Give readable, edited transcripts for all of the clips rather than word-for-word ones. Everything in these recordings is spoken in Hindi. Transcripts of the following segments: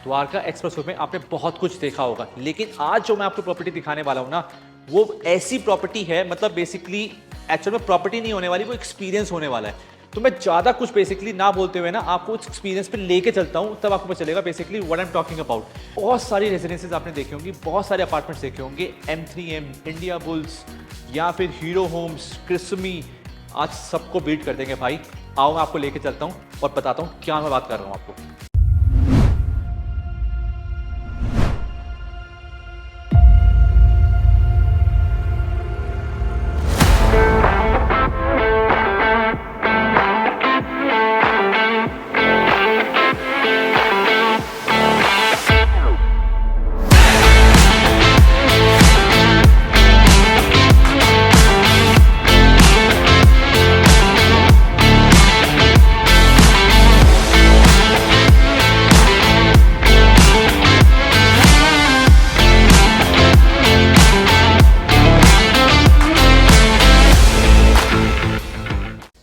द्वारका एक्सप्रेसवे में आपने बहुत कुछ देखा होगा, लेकिन आज जो मैं आपको प्रॉपर्टी दिखाने वाला हूं ना, वो ऐसी प्रॉपर्टी है, मतलब बेसिकली एक्चुअल में प्रॉपर्टी नहीं होने वाली, वो एक्सपीरियंस होने वाला है। तो मैं ज्यादा कुछ बेसिकली ना बोलते हुए ना आपको उस एक्सपीरियंस पे लेके चलता हूं, तब आपको पता चलेगा basically what I am talking about. बहुत सारी रेजिडेंसेज आपने देखे होंगे, बहुत सारे अपार्टमेंट्स देखे होंगे, M3M, इंडिया बुल्स या फिर हीरो होम्स, क्रिस्मी, आज सबको बीट कर देंगे भाई। आओ मैं आपको लेके चलता हूं और बताता हूं क्या मैं बात कर रहा हूं आपको।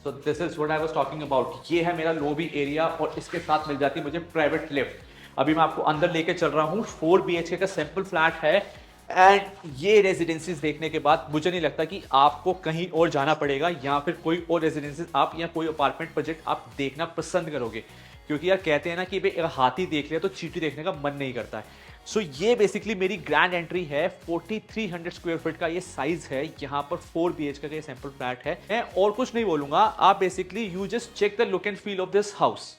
So this is what I was talking about। ये है मेरा लॉबी एरिया और इसके साथ मिल जाती है मुझे प्राइवेट लिफ्ट। अभी मैं आपको अंदर लेके चल रहा हूँ। 4 BHK का सिंपल फ्लैट है एंड ये रेजिडेंसीज देखने के बाद मुझे नहीं लगता कि आपको कहीं और जाना पड़ेगा या फिर कोई और रेजिडेंसीज आप या कोई अपार्टमेंट प्रोजेक्ट आप देखना पसंद करोगे, क्योंकि यार कहते हैं ना कि भाई अगर हाथी देख लिया तो चींटी देखने का मन नहीं करता है। सो ये बेसिकली मेरी ग्रैंड एंट्री है। 4300 स्क्वायर फीट का ये साइज है। यहाँ पर 4 BHK का ये सैंपल फ्लैट है। मैं और कुछ नहीं बोलूंगा, आप basically you just check the look and feel of this house.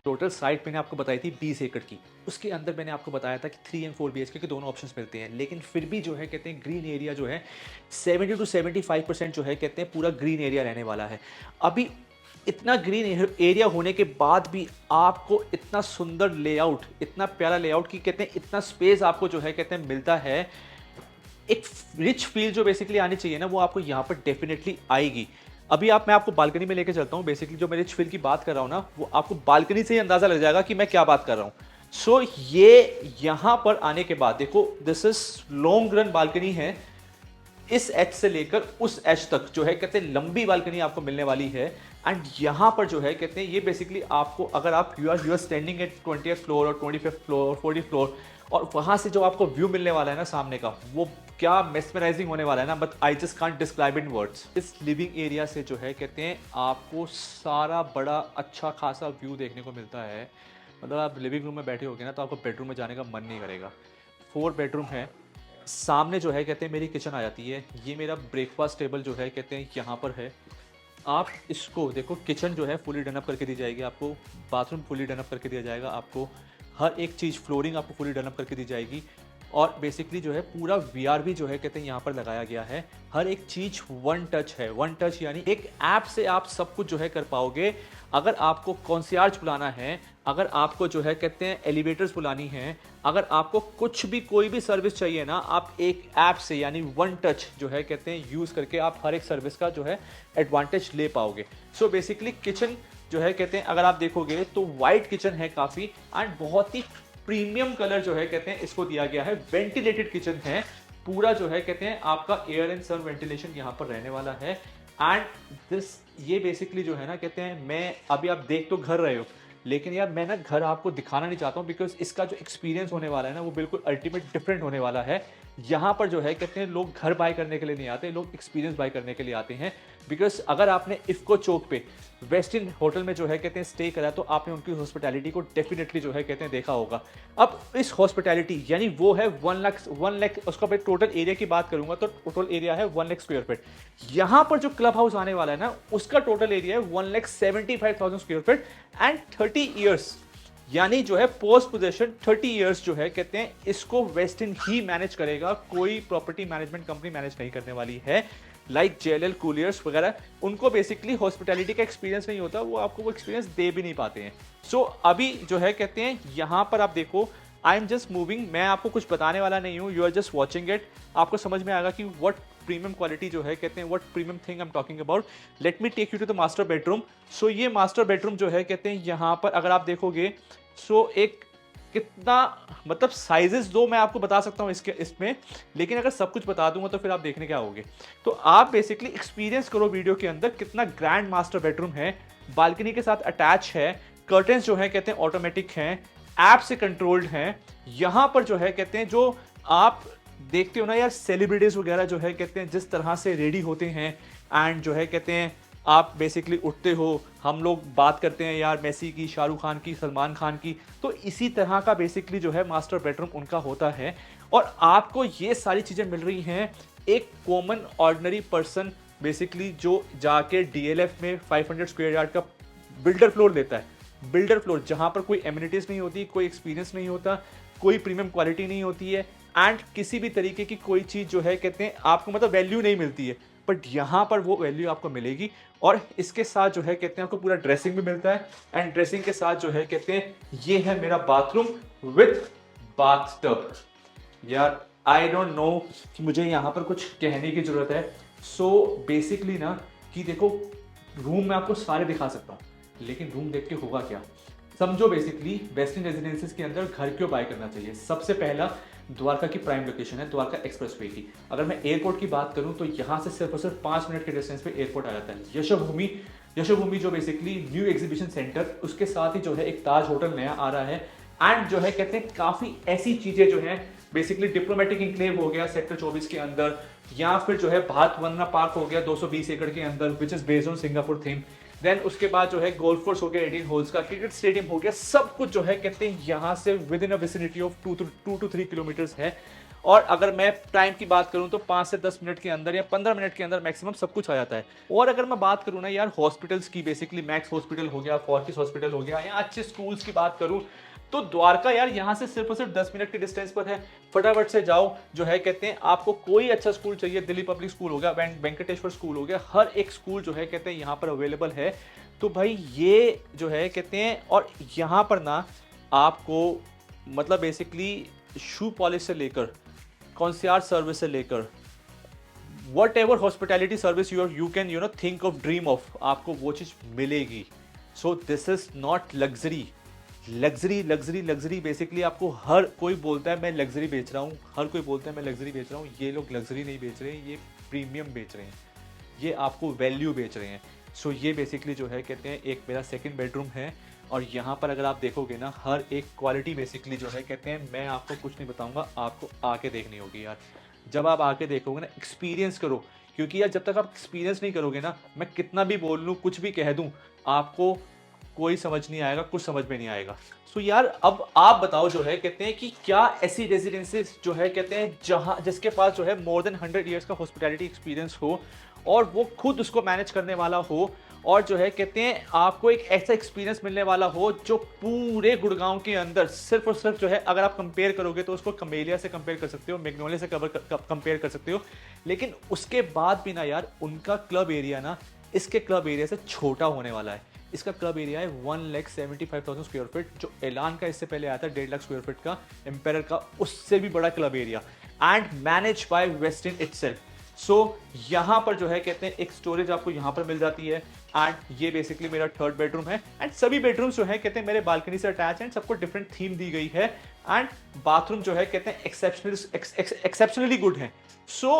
Total site मैंने आपको बताई थी 20 एकड़ की। उसके अंदर मैंने आपको बताया था कि 3 एंड 4 BHK के दोनों ऑप्शंस मिलते हैं, लेकिन फिर भी जो है कहते हैं ग्रीन एरिया जो है 70 to 75% जो है कहते हैं पूरा ग्रीन एरिया रहने वाला है। अभी इतना ग्रीन एरिया होने के बाद भी आपको इतना सुंदर लेआउट, इतना प्यारा लेआउट की कहते हैं इतना स्पेस आपको जो है कहते हैं मिलता है। एक रिच फील जो बेसिकली आनी चाहिए ना, वो आपको यहाँ पर डेफिनेटली आएगी। अभी मैं आपको बालकनी में लेके चलता हूँ। बेसिकली जो मैं रिच फील की बात कर रहा हूँ ना, वो आपको बालकनी से ही अंदाजा लग जाएगा कि मैं क्या बात कर रहा हूँ। सो ये यहाँ पर आने के बाद देखो, this is long run balcony है। इस एच से लेकर उस एच तक जो है कहते हैं लंबी बालकनी आपको मिलने वाली है। एंड यहाँ पर जो है कहते हैं ये बेसिकली आपको, अगर आप you are standing at 20th floor और 25th फ्लोर और 40th फ्लोर, और वहाँ से जो आपको व्यू मिलने वाला है ना सामने का, वो क्या मेस्मराइजिंग होने वाला है ना, but I just can't describe in words. इस लिविंग एरिया से जो है कहते हैं आपको सारा बड़ा अच्छा खासा व्यू देखने को मिलता है। मतलब आप लिविंग रूम में बैठे होगे ना तो आपको बेडरूम में जाने का मन नहीं करेगा। 4 बेडरूम है। सामने जो है कहते हैं मेरी किचन आ जाती है। ये मेरा ब्रेकफास्ट टेबल जो है कहते हैं यहाँ पर है। आप इसको देखो, किचन जो है फुली डन अप करके दी जाएगी आपको, बाथरूम फुली डन अप करके दिया जाएगा आपको, हर एक चीज़ फ्लोरिंग आपको फुली डन अप करके दी जाएगी। और बेसिकली जो है पूरा VR भी जो है कहते हैं यहाँ पर लगाया गया है। हर एक चीज़ वन टच है। वन टच यानी एक ऐप से आप सब कुछ जो है कर पाओगे। अगर आपको कॉन्सियर्ज बुलाना है, अगर आपको जो है कहते हैं एलिवेटर्स बुलानी है, अगर आपको कुछ भी कोई भी सर्विस चाहिए ना, आप एक ऐप से यानी वन टच जो है कहते हैं यूज़ करके आप हर एक सर्विस का जो है एडवांटेज ले पाओगे। सो बेसिकली किचन जो है कहते हैं अगर आप देखोगे तो वाइट किचन है काफ़ी, एंड बहुत ही प्रीमियम कलर जो है कहते हैं इसको दिया गया है। वेंटिलेटेड किचन है पूरा, जो है कहते हैं आपका एयर एंड सन वेंटिलेशन यहाँ पर रहने वाला है। एंड दिस ये बेसिकली जो है ना कहते हैं, मैं अभी आप देख तो घर रहे हो, लेकिन यार मैं ना घर आपको दिखाना नहीं चाहता हूँ, बिकॉज इसका जो एक्सपीरियंस होने वाला है ना वो बिल्कुल अल्टीमेट डिफरेंट होने वाला है। यहाँ पर जो है कहते हैं लोग घर बाय करने के लिए नहीं आते, लोग एक्सपीरियंस बाय करने के लिए आते हैं। बिकॉज अगर आपने इफ्को चौक पे वेस्टिन होटल में जो है कहते हैं स्टे करा, तो आपने उनकी हॉस्पिटैलिटी को डेफिनेटली जो है कहते हैं देखा होगा। अब इस हॉस्पिटैलिटी यानी वो है 1 लाख उसका मैं टोटल एरिया की बात करूंगा तो टोटल एरिया है 1 लाख स्क्वायर फीट। यहाँ पर जो क्लब हाउस आने वाला है ना, उसका टोटल एरिया है 1,75,000 स्क्वायर फीट एंड 30 ईयर्स, यानी जो है पोस्ट पोजेशन 30 इयर्स जो है कहते हैं इसको वेस्टिन ही मैनेज करेगा। कोई प्रॉपर्टी मैनेजमेंट कंपनी मैनेज नहीं करने वाली है। लाइक JLL कूलियर्स वगैरह, उनको बेसिकली हॉस्पिटैलिटी का एक्सपीरियंस नहीं होता, वो आपको वो एक्सपीरियंस दे भी नहीं पाते हैं। सो अभी जो है कहते हैं यहाँ पर आप देखो, आई एम जस्ट मूविंग, मैं आपको कुछ बताने वाला नहीं हूँ, you are just watching it. आपको समझ में आएगा कि व्हाट प्रीमियम क्वालिटी जो है कहते हैं, what premium thing I am talking about, let me take you to the master bedroom. So ये मास्टर बेडरूम जो है कहते हैं यहाँ पर अगर आप देखोगे, सो एक कितना मतलब साइजेस दो मैं आपको बता सकता हूँ इसके इसमें, लेकिन अगर सब कुछ बता दूंगा तो फिर आप देखने क्या होगे। तो आप बेसिकली एक्सपीरियंस करो वीडियो के अंदर कितना ग्रैंड मास्टर बेडरूम है, बालकनी के साथ अटैच है, कर्टेंस जो है कहते हैं ऑटोमेटिक हैं, ऐप से कंट्रोल्ड हैं। यहाँ पर जो है कहते हैं जो आप देखते हो ना यार, सेलिब्रिटीज वगैरह जो है कहते हैं जिस तरह से रेडी होते हैं, एंड जो है कहते हैं आप बेसिकली उठते हो, हम लोग बात करते हैं यार मेसी की, शाहरुख खान की, सलमान खान की, तो इसी तरह का बेसिकली जो है मास्टर बेडरूम उनका होता है। और आपको ये सारी चीज़ें मिल रही हैं एक कॉमन ऑर्डिनरी पर्सन बेसिकली जो जाके डीएलएफ में 500 स्क्वायर यार्ड का बिल्डर फ्लोर लेता है। बिल्डर फ्लोर जहाँ पर कोई एमिनिटीज़ नहीं होती, कोई एक्सपीरियंस नहीं होता, कोई प्रीमियम क्वालिटी नहीं होती है, एंड किसी भी तरीके की कोई चीज़ जो है कहते हैं आपको मतलब वैल्यू नहीं मिलती है, बट यहाँ पर वो वैल्यू आपको मिलेगी। और इसके साथ जो है कहते हैं आपको पूरा ड्रेसिंग भी मिलता है, एंड ड्रेसिंग के साथ जो है कहते हैं ये है मेरा बाथरूम विथ बाथटब। यार आई डोंट नो कि मुझे यहाँ पर कुछ कहने की जरूरत है। सो बेसिकली ना कि देखो, रूम मैं आपको सारे दिखा सकता हूँ, लेकिन रूम देख के होगा क्या, समझो बेसिकली वेस्टर्न रेजिडेंसेस के अंदर घर क्यों बाय करना चाहिए। सबसे पहला, द्वारका की प्राइम लोकेशन है, द्वारका एक्सप्रेसवे की। अगर मैं एयरपोर्ट की बात करूं तो यहाँ से सिर्फ और सिर्फ 5 मिनट के डिस्टेंस पे एयरपोर्ट आ जाता है। यशोभूमि, यशोभूमि जो बेसिकली न्यू एग्जीबिशन सेंटर, उसके साथ ही जो है एक ताज होटल नया आ रहा है, एंड जो है कहते हैं काफ़ी ऐसी चीज़ें जो हैं बेसिकली डिप्लोमेटिक इंक्लेव हो गया सेक्टर 24 के अंदर, या फिर जो है भारत वंदना पार्क हो गया 220 एकड़ के अंदर which is based on Singapore theme. Then उसके बाद जो है गोल्फ कोर्स हो गया 18 होल्स का, क्रिकेट स्टेडियम हो गया, सब कुछ जो है कहते हैं यहाँ से with in a vicinity of 2 to 3 kilometres है। और अगर मैं टाइम की बात करूं तो 5 से 10 मिनट के अंदर या 15 मिनट के अंदर मैक्सिमम सब कुछ आ जाता है। और अगर मैं बात करूं ना यार हॉस्पिटल्स की, बेसिकली मैक्स हॉस्पिटल हो गया, फॉर्टिस हॉस्पिटल हो गया, या अच्छे स्कूल्स की बात करूं तो द्वारका यार यहाँ से सिर्फ और सिर्फ 10 मिनट के डिस्टेंस पर है। फटाफट से जाओ, जो है कहते हैं आपको कोई अच्छा स्कूल चाहिए, दिल्ली पब्लिक स्कूल हो गया, वेंकटेश्वर स्कूल हो गया, हर एक स्कूल जो है कहते हैं यहाँ पर अवेलेबल है। तो भाई ये जो है कहते हैं, और यहाँ पर ना आपको मतलब बेसिकली शू पॉलिश से लेकर कॉन्सियर्ज सर्विस से लेकर what ever hospitality service you can you know think of, dream of, आपको वो चीज़ मिलेगी। So this is not luxury. Luxury luxury luxury basically आपको हर कोई बोलता है मैं लग्जरी बेच रहा हूँ, हर कोई बोलता है मैं लग्जरी बेच रहा हूँ, ये लोग लग्जरी नहीं बेच रहे हैं, ये प्रीमियम बेच रहे हैं, ये आपको वैल्यू बेच रहे हैं। सो ये बेसिकली जो है कहते हैं एक मेरा सेकंड बेडरूम है, और यहाँ पर अगर आप देखोगे ना हर एक क्वालिटी बेसिकली जो है कहते हैं, मैं आपको कुछ नहीं बताऊँगा, आपको आके देखनी होगी यार। जब आप आके देखोगे ना, एक्सपीरियंस करो, क्योंकि यार जब तक आप एक्सपीरियंस नहीं करोगे ना, मैं कितना भी बोल लूँ, कुछ भी कह दूँ, आपको कोई समझ नहीं आएगा, कुछ समझ में नहीं आएगा। सो यार अब आप बताओ जो है कहते हैं कि क्या ऐसी रेजिडेंसेस जो है कहते हैं जहाँ जिसके पास जो है मोर देन 100 ईयर्स का हॉस्पिटैलिटी एक्सपीरियंस हो, और वो खुद उसको मैनेज करने वाला हो, और जो है कहते हैं आपको एक ऐसा एक्सपीरियंस मिलने वाला हो जो पूरे गुड़गांव के अंदर सिर्फ और सिर्फ जो है, अगर आप कंपेयर करोगे तो उसको कमेलिया से कंपेयर कर सकते हो, मैग्नोलिया से कंपेयर कर सकते हो, लेकिन उसके बाद भी ना यार उनका क्लब एरिया ना इसके क्लब एरिया से छोटा होने वाला है। इसका क्लब एरिया है 1,75,000 स्क्वायर फीट, जो एलान का इससे पहले आया था 1.5 लाख स्क्वायर फीट का, एम्पायर का उससे भी बड़ा club area, and manage by Westin itself. So यहाँ पर जो है कहते हैं एक स्टोरेज आपको यहाँ पर मिल जाती है, एंड ये बेसिकली मेरा थर्ड बेडरूम है, एंड सभी बेडरूम्स जो है कहते हैं मेरे बालकनी से अटैच है, सबको डिफरेंट थीम दी गई है, एंड बाथरूम जो है कहते हैं एक्सेप्शनली गुड है। सो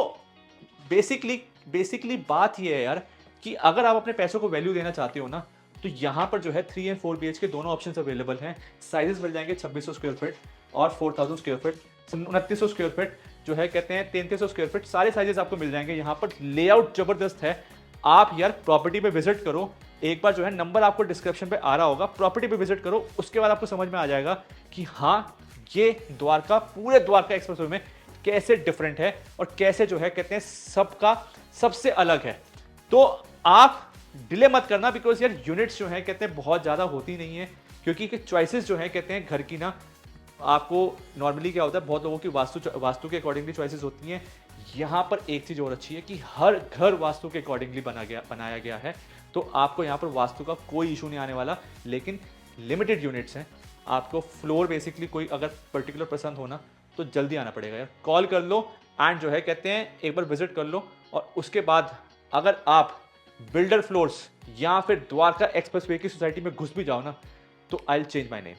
बेसिकली बात ये है यार कि अगर आप अपने पैसों को वैल्यू देना चाहते हो ना, तो यहाँ पर जो है 3 एंड 4 BHK दोनों ऑप्शंस अवेलेबल हैं। साइजेस मिल जाएंगे 2600 स्क्वायर फीट और 4000 स्क्वायर फीट, 2900 स्क्वायर फीट जो है कहते हैं 3300 स्क्वायर फीट, सारे साइजेस आपको मिल जाएंगे। यहाँ पर लेआउट जबरदस्त है। आप यार प्रॉपर्टी पे विजिट करो एक बार, जो है नंबर आपको डिस्क्रिप्शन पे आ रहा होगा, प्रॉपर्टी पे विजिट करो, उसके बाद आपको समझ में आ जाएगा कि हाँ ये द्वारका, पूरे द्वारका एक्सप्रेसवे में कैसे डिफरेंट है और कैसे जो है कहते हैं सबका सबसे अलग है। तो आप डिले मत करना, बिकॉज यार यूनिट्स जो है कहते हैं बहुत ज़्यादा होती नहीं है, क्योंकि चॉइसेस जो है कहते हैं घर की ना, आपको नॉर्मली क्या होता है बहुत लोगों की वास्तु के अकॉर्डिंगली चॉइसेस होती हैं। यहाँ पर एक चीज़ और अच्छी है कि हर घर वास्तु के अकॉर्डिंगली बनाया गया है, तो आपको यहाँ पर वास्तु का कोई इशू नहीं आने वाला, लेकिन लिमिटेड यूनिट्स हैं। आपको फ्लोर बेसिकली कोई अगर पर्टिकुलर पसंद हो ना तो जल्दी आना पड़ेगा यार, कॉल कर लो, एंड जो है कहते हैं एक बार विजिट कर लो, और उसके बाद अगर आप बिल्डर फ्लोर्स या फिर द्वारका एक्सप्रेसवे की सोसाइटी में घुस भी जाओ ना, तो I will change my name.